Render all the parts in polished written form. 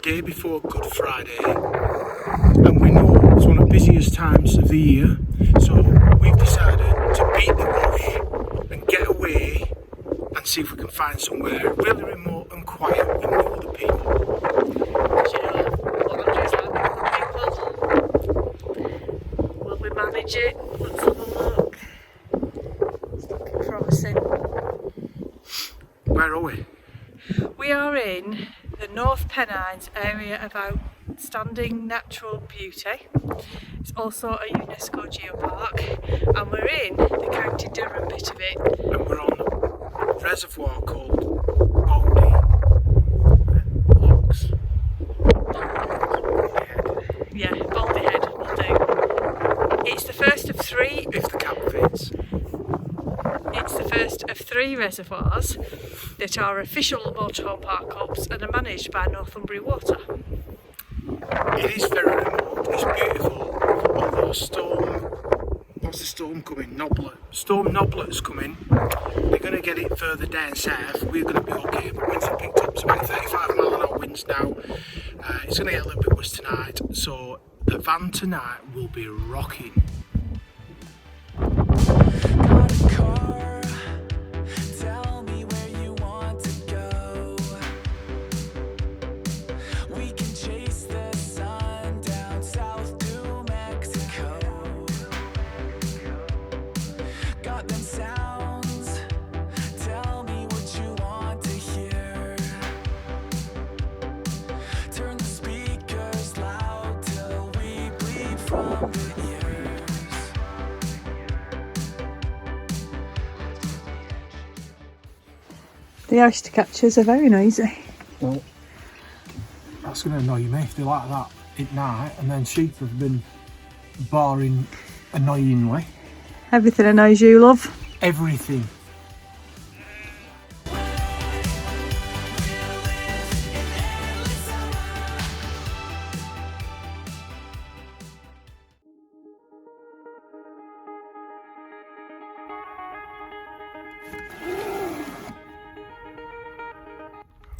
day before Good Friday, and we know it's one of the busiest times of the year, so we've decided to beat the rush and get away and see if we can find somewhere really remote and quiet with no other people. Do you know what Andrew's like with people? Will we manage it? Let's have a look. It's looking promising. Where are we? We are in the North Pennines area of outstanding natural beauty. It's also a UNESCO geopark, and we're in the County Durham bit of it. And we're on a reservoir called Baldy Locks. Yeah, Baldy Head will do. It's the first of three. If the cap fits. It's the first of three reservoirs that are official motorhome parkups and are managed by Northumbria Water. It is very remote, it's beautiful, although what's the storm coming? Storm Noblet's coming. They're going to get it further down south. We're going to be okay, but winds have picked up to about 35 mph winds now. It's going to get a little bit worse tonight, so the van tonight will be rocking. The oyster catchers are very noisy. Well, that's going to annoy me if they like that at night, and then sheep have been barring annoyingly. Everything annoys you, love. Everything.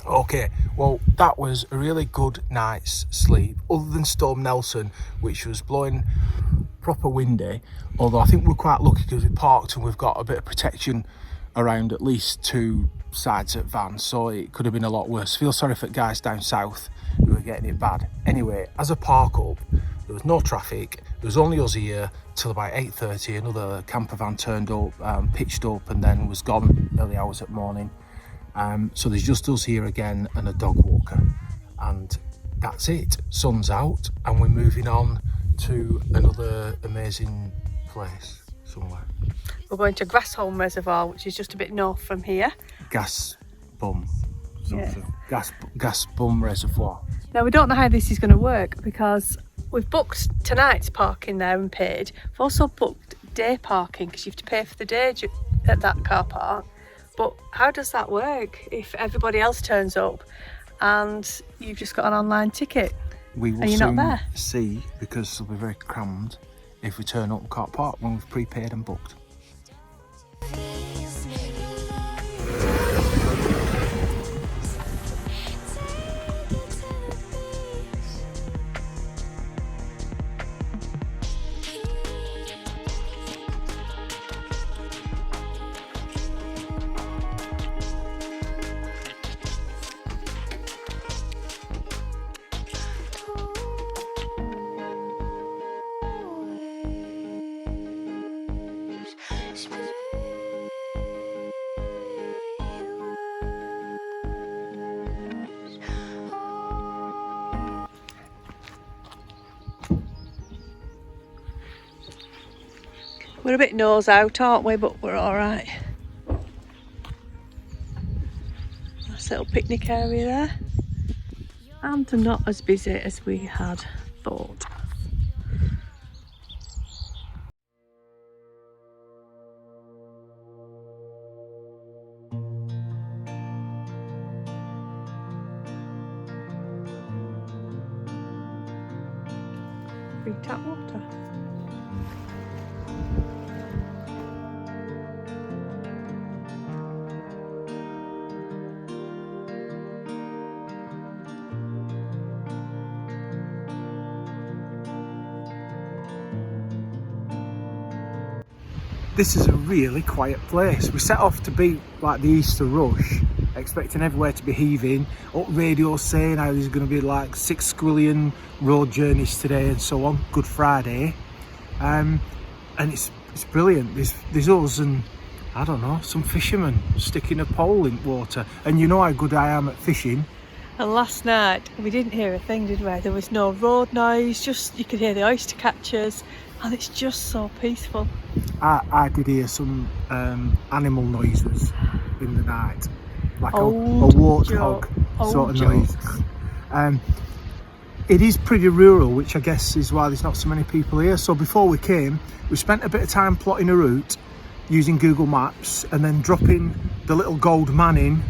Okay, well that was a really good night's sleep, other than Storm Nelson, which was blowing proper windy, although I think we're quite lucky because we parked and we've got a bit of protection around at least two sides of van, so it could have been a lot worse. Feel sorry for the guys down south who were getting it bad. Anyway, as a park up, there was no traffic, there was only us here till about 8:30. Another campervan turned up, pitched up and then was gone early hours at morning. So there's just us here again and a dog walker, and that's it. Sun's out and we're moving on to another amazing place somewhere. We're going to Grasholm Reservoir, which is just a bit north from here. Gas Bum. Yeah. Gas Bum Reservoir. Now we don't know how this is going to work because we've booked tonight's parking there and paid. We've also booked day parking because you have to pay for the day at that car park. But how does that work if everybody else turns up and you've just got an online ticket? We will Are you soon not there? see, because it'll be very crammed if we turn up and can't park when we've prepaid and booked. We're a bit nose out, aren't we? But we're all right. Nice little picnic area there. And not as busy as we had thought. Free tap water. this is a really quiet place. We set off to beat like the Easter rush, expecting everywhere to be heaving. Up radio saying how there's going to be like 6 squillion road journeys today and so on. Good Friday, and it's brilliant. There's us and I don't know, some fishermen sticking a pole in water, and you know how good I am at fishing. And last night we didn't hear a thing, did we? There was no road noise, just you could hear the oyster catchers, and it's just so peaceful. I did hear some animal noises in the night, like a warthog sort of noise. It is pretty rural, which I guess is why there's not so many people here. So before we came, we spent a bit of time plotting a route using Google Maps and then dropping the little gold man in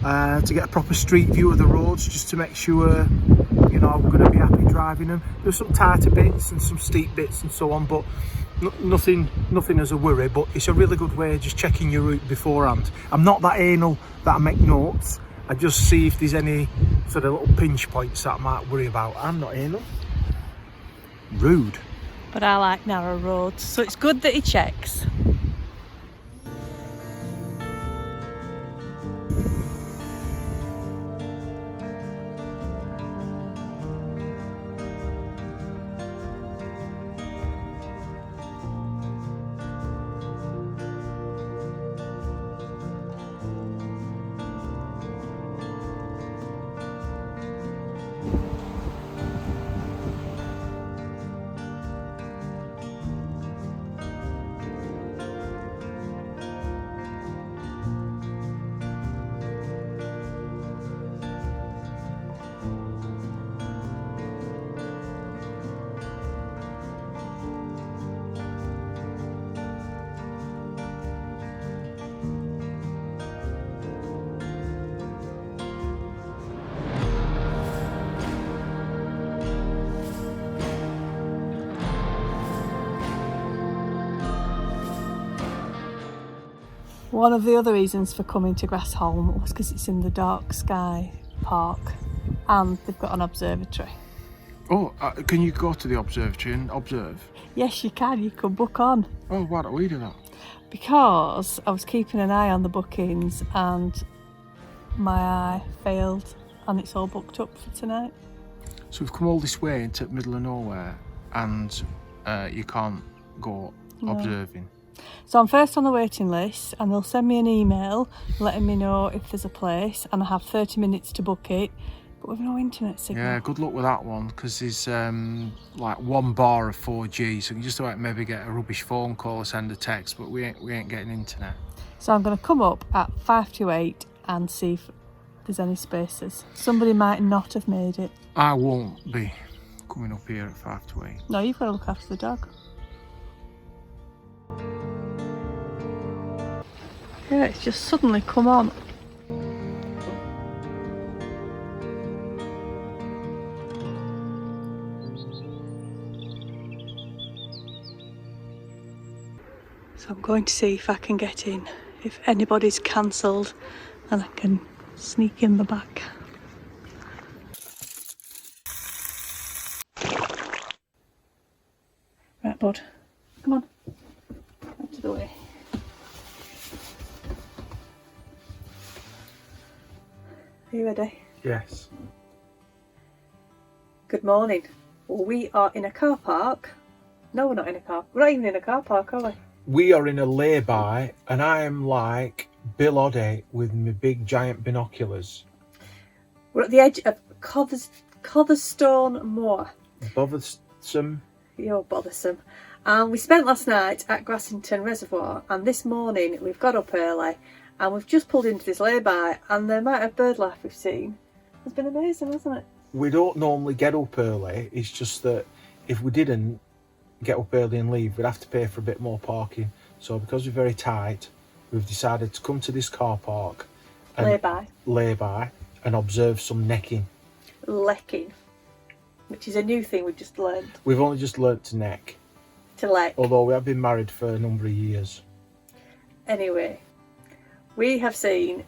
to get a proper street view of the roads, just to make sure, you know, we're going to be happy driving them. There's some tighter bits and some steep bits and so on, but nothing as a worry. But it's a really good way of just checking your route beforehand. I'm not that anal that I make notes. I just see if there's any sort of little pinch points that I might worry about. I'm not anal. Rude. But I like narrow roads, so it's good that he checks. One of the other reasons for coming to Grasholm was because it's in the Dark Sky Park and they've got an observatory. Oh, can you go to the observatory and observe? Yes, you can book on. Oh, why don't we do that? Because I was keeping an eye on the bookings and my eye failed and it's all booked up for tonight. So we've come all this way into the middle of nowhere and you can't go observing? So I'm first on the waiting list and they'll send me an email letting me know if there's a place, and I have 30 minutes to book it, but with no internet signal. Yeah, good luck with that one, because there's like 1 bar of 4G, so you can just about maybe get a rubbish phone call or send a text, but we ain't getting internet. So I'm going to come up at 5 to 8 and see if there's any spaces. Somebody might not have made it. I won't be coming up here at 5 to 8. No, you've got to look after the dog. Yeah, it's just suddenly come on. So I'm going to see if I can get in. If anybody's cancelled, then I can sneak in the back. Right, bud. Come on. Out of the way. Are you ready? Yes. Good morning. Well, we are in a car park. No, we're not in a car. We're not even in a car park, are we? We are in a lay-by, and I am like Bill Oddie with my big giant binoculars. We're at the edge of Cotherstone Moor. Bothersome. You're bothersome. And we spent last night at Grassington Reservoir, and this morning we've got up early and we've just pulled into this lay-by, and the amount of bird life we've seen has been amazing, hasn't it? We don't normally get up early. It's just that if we didn't get up early and leave, we'd have to pay for a bit more parking. So because we're very tight, we've decided to come to this car park and lay-by and observe some necking. Lecking, which is a new thing we've just learned. We've only just learnt to neck. To leck. Although we have been married for a number of years. Anyway, we have seen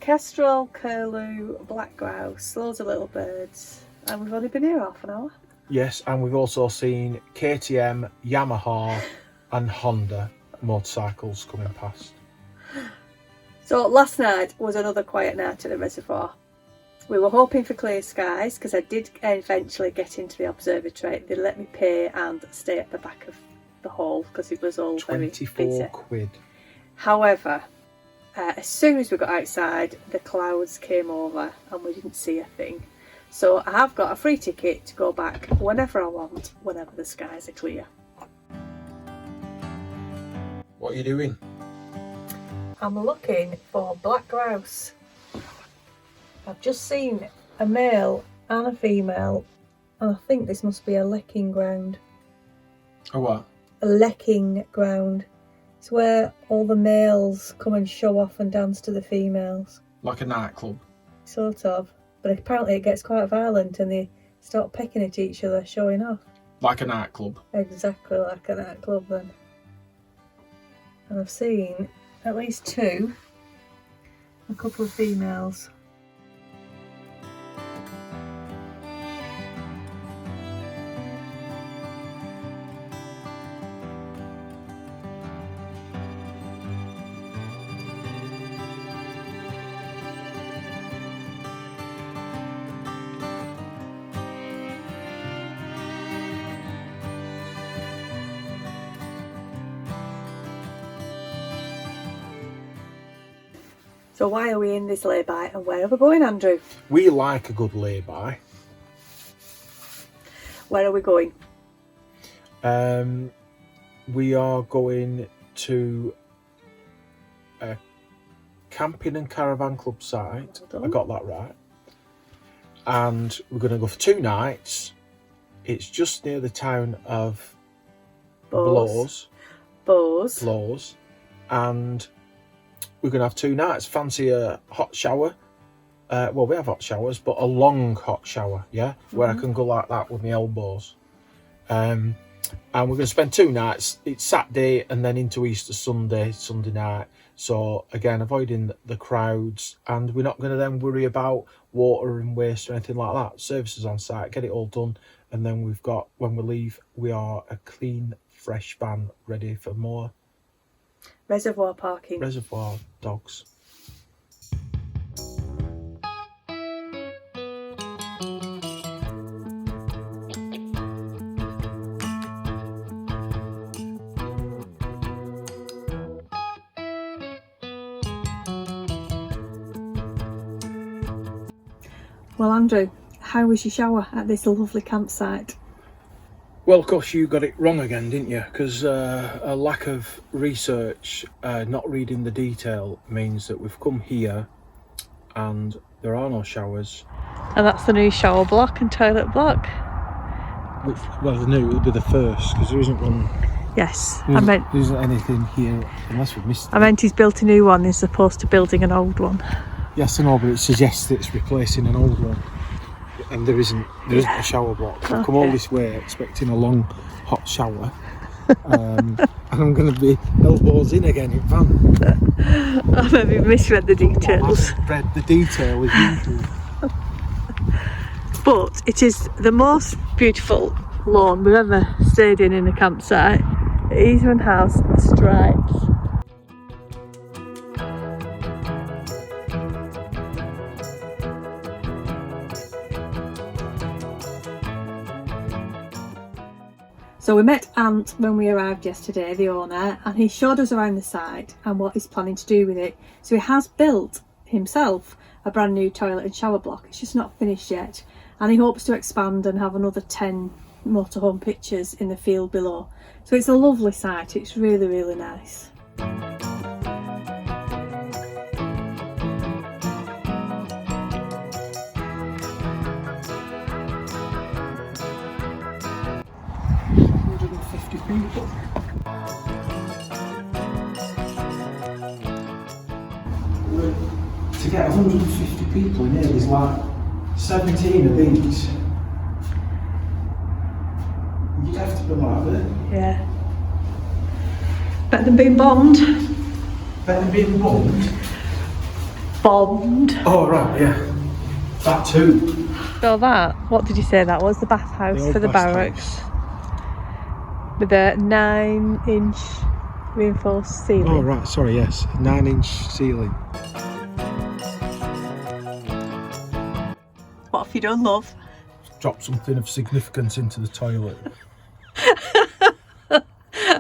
kestrel, curlew, black grouse, loads of little birds, and we've only been here half an hour. Yes, and we've also seen KTM, Yamaha and Honda. motorcycles coming past. So last night was another quiet night at the reservoir. We were hoping for clear skies because I did eventually get into the observatory. They let me pay and stay at the back of the hall because it was all very busy. 24 quid. However, as soon as we got outside, the clouds came over and we didn't see a thing. So I have got a free ticket to go back whenever I want, whenever the skies are clear. What are you doing? I'm looking for black grouse. I've just seen a male and a female, and I think this must be a lecking ground. A what? A lecking ground. It's where all the males come and show off and dance to the females. Like a nightclub? Sort of. But apparently it gets quite violent and they start pecking at each other, showing off. Like a nightclub? Exactly like a nightclub then. And I've seen at least two, a couple of females. So why are we in this lay-by and where are we going, Andrew? We like a good lay-by. Where are we going? We are going to a camping and caravan club site. I got that right. And we're going to go for 2 nights. It's just near the town of Blows. And we're going to have 2 nights. Fancy a hot shower? Well, we have hot showers, but a long hot shower, yeah? Where I can go like that with my elbows. And we're going to spend 2 nights. It's Saturday and then into Easter Sunday night. So, again, avoiding the crowds. And we're not going to then worry about water and waste or anything like that. Services on site, get it all done. And then we've got, when we leave, we are a clean, fresh van ready for more reservoir parking. Reservoir dogs. Well, Andrew, how was your shower at this lovely campsite? Well, of course, you got it wrong again, didn't you? Because a lack of research, not reading the detail, means that we've come here and there are no showers. And that's the new shower block and toilet block. Which, well, the new, it would be the first, because there isn't one. Yes, There isn't anything here, unless we've missed it. I meant he's built a new one as opposed to building an old one. Yes, I know, but it suggests that it's replacing an old one. And there isn't a shower block. I've come all this way expecting a long hot shower, and I'm going to be elbows in again in van. I maybe misread the details. I read the detail as usual. But it is the most beautiful lawn we've ever stayed in a campsite. It even has stripes. So we met Ant when we arrived yesterday, the owner, and he showed us around the site and what he's planning to do with it. So he has built himself a brand new toilet and shower block. It's just not finished yet, and he hopes to expand and have another 10 motorhome pitches in the field below. So it's a lovely site. It's really, really nice. People. To get 150 people in here, there's like 17 of these. You'd have to be like that. Yeah. Better than being bombed. Better than being bombed? Bombed. Oh, right, yeah. That too. So that, what did you say that was? The bathhouse for the barracks. With a 9-inch reinforced ceiling. Oh right, sorry, yes, 9-inch ceiling. What have you done, love? Dropped something of significance into the toilet.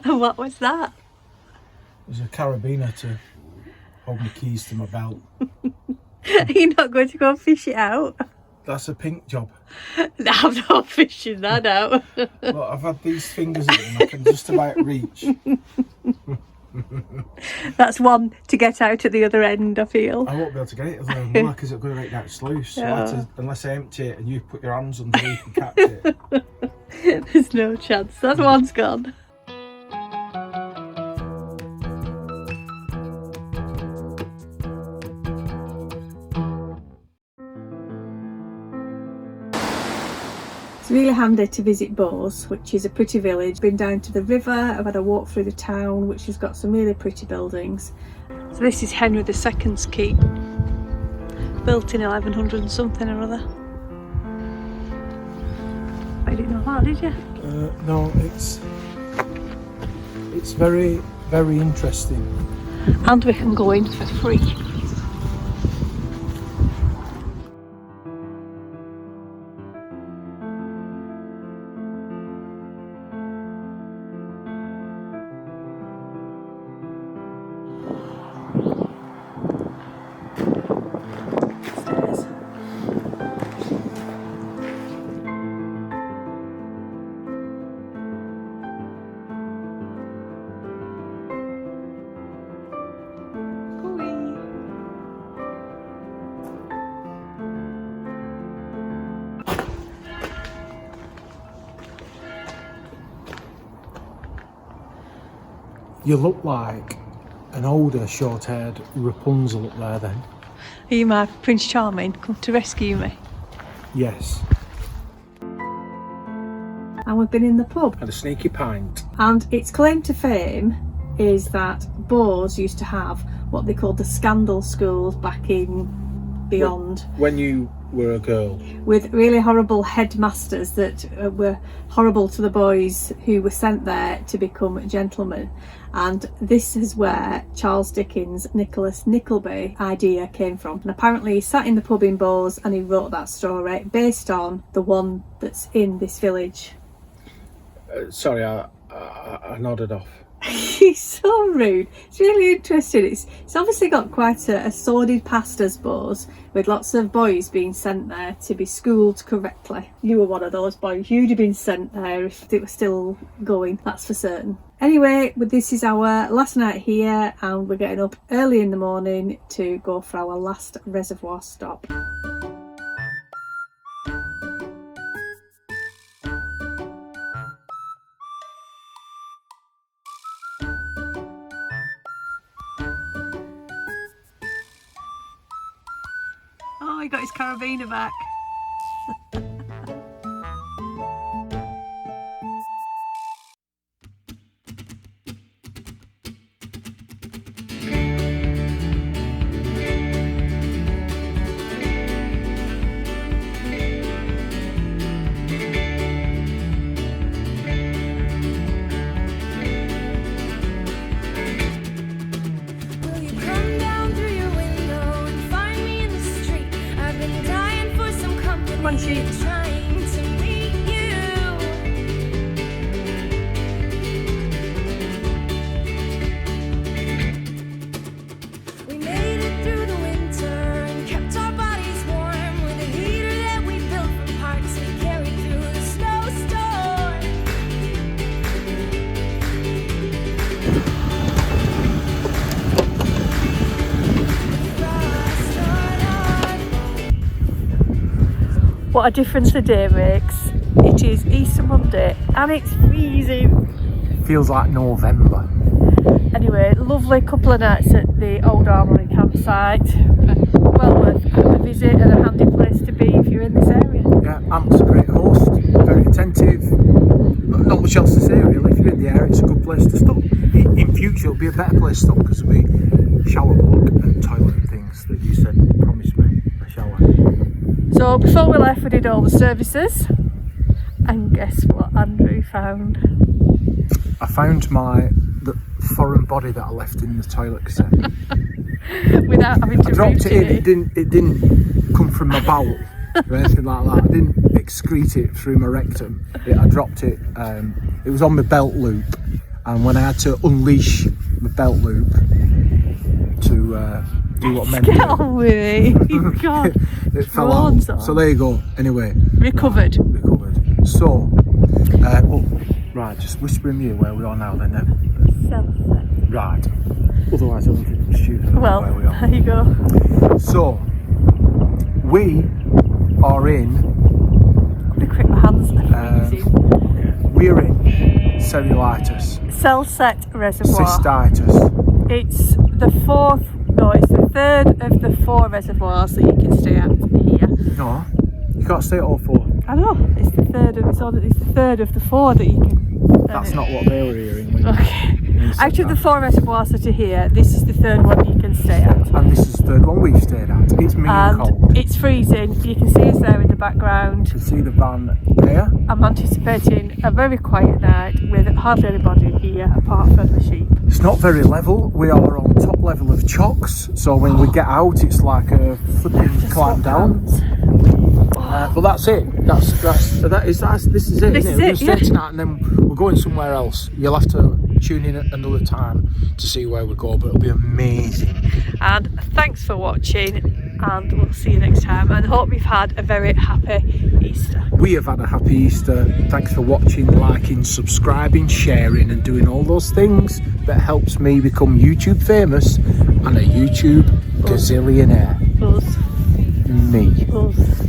And what was that? There's a carabiner to hold my keys to my belt. You're not going to go and fish it out? That's a pink job. No, I'm not fishing that out. Look, I've had these fingers in and I can just about reach. That's one to get out at the other end, I feel. I won't be able to get it other because it'll go right down sluice. So unless I empty it and you put your hands underneath and catch it. There's no chance. That one's gone. It's really handy to visit Bowes, which is a pretty village. Been down to the river, I've had a walk through the town, which has got some really pretty buildings. So this is Henry II's keep, built in 1100 and something or other. I didn't know that, did you? No, it's very, very interesting. And we can go in for free. You look like an older, short-haired Rapunzel up there then. Are you my Prince Charming? Come to rescue me? Yes. And we've been in the pub. Had a sneaky pint. And its claim to fame is that Bowes used to have what they called the scandal schools back in beyond. When you were a girl. With really horrible headmasters that were horrible to the boys who were sent there to become gentlemen. And this is where Charles Dickens' Nicholas Nickleby idea came from. And apparently he sat in the pub in Bowes and he wrote that story based on the one that's in this village. Sorry, I nodded off. He's so rude. It's really interesting. It's obviously got quite a sordid past, I suppose, with lots of boys being sent there to be schooled correctly. You were one of those boys. You'd have been sent there if it was still going, that's for certain. Anyway, this is our last night here and we're getting up early in the morning to go for our last reservoir stop. Oh, he got his carabiner back. Trying to meet you. We made it through the winter and kept our bodies warm with a heater that we built from parts we carried through the snowstorm. What a difference the day makes. It is Easter Monday and it's freezing. Feels like November. Anyway, lovely couple of nights at the Old Armoury campsite. Well worth a visit and a handy place to be if you're in this area. Yeah, Ant's a great host, very attentive. Not much else to say really. If you're in the area, it's a good place to stop. In future, it'll be a better place to stop because there'll be shower block and toilet and things that you said promised me a shower. So before we left we did all the services and guess what Andrew found? I found foreign body that I left in the toilet cassette. Without having to I dropped it root in. It didn't come from my bowel or anything like that. I didn't excrete it through my rectum. I dropped it. It was on my belt loop, and when I had to unleash my belt loop to do what meant Get to, on with it. God. it fell out. Prawns on. So there you go. Anyway, Recovered. recovered. So, right, just whisper in me where we are now, then. Right. Otherwise, I won't be stupid. Well, Where we are. there you go. So, we are in. I'm gonna quick my hands. Are freezing. We're in cellulitis, Cell-set reservoir. cystitis. It's the fourth. No, it's the third of the 4 reservoirs that you can stay at here. No, you can't stay at all 4. I know. It's the third of. It's the third of the 4 that you can. That's not what they were hearing. When Okay. you said Out of the that. 4 reservoirs that are here, this is the third one you can stay at. And this is the third one we've stayed at. It's mean And cold. it's freezing. You can see us there in the background. You can see the van there. I'm anticipating a very quiet night with hardly anybody here apart from the sheep. It's not very level. We are on top level of chocks, so when we get out, it's like a flipping climb down. But that's it. This is it. This Isn't is it? We're it, staying tonight, and then we're going somewhere else. You'll have to tune in at another time to see where we go, but it'll be amazing. And thanks for watching, and we'll see you next time. And hope you've had a very happy Easter. We have had a happy Easter. Thanks for watching, liking, subscribing, sharing, and doing all those things that helps me become YouTube famous and a YouTube gazillionaire. Us. Me. Us.